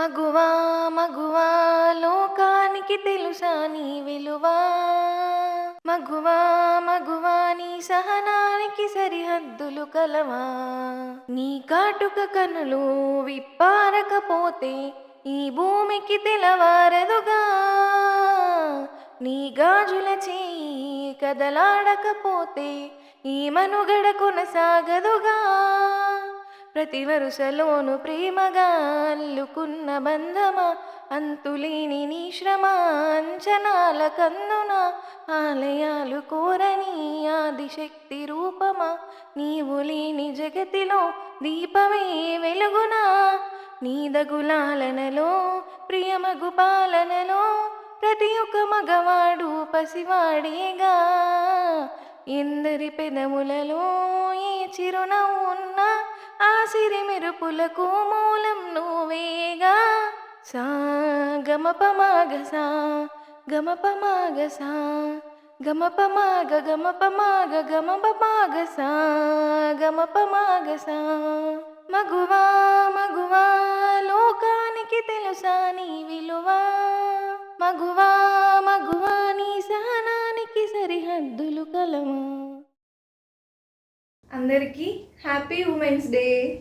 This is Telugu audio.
మగువా మగువా లోకానికి తెలుసా నీ విలువా. మగువా మగువా నీ సహనానికి సరిహద్దులు కలవా. నీ కాటుక కనులు విప్పారకపోతే ఈ భూమికి తెలవారదుగా. నీ గాజుల చేయి కదలాడకపోతే ఈ మనుగడ కొనసాగదుగా. ప్రతి వరుసలోను ప్రేమగా అల్లుకున్న బంధమా, అంతులేని నీ శ్రమ అంచనాల కన్నున ఆలయాలు కోరని ఆదిశక్తి రూపమా. నీవు లేని జగతిలో దీపమే వెలుగునా. నీదగులాలనలో ప్రియమగు పాలనలో ప్రతి ఒక్క మగవాడు పసివాడేగా. ఎందరి పెదములలో ఏ చిరునవ్వు ఉన్నా ఆ సిరి మెరుపులకు మూలం నువ్వేగా. సా గమపమాగసా గమపమాగసా గమపమాగ గమపమాగ గమపమాగసా గమపమాగసా. మగువా మగువా లోకానికి తెలుసా నీ విలువా. మగువా మగువా నీ సహనానికి సరిహద్దులు కలవా. అందరికీ హ్యాపీ ఉమెన్స్ డే.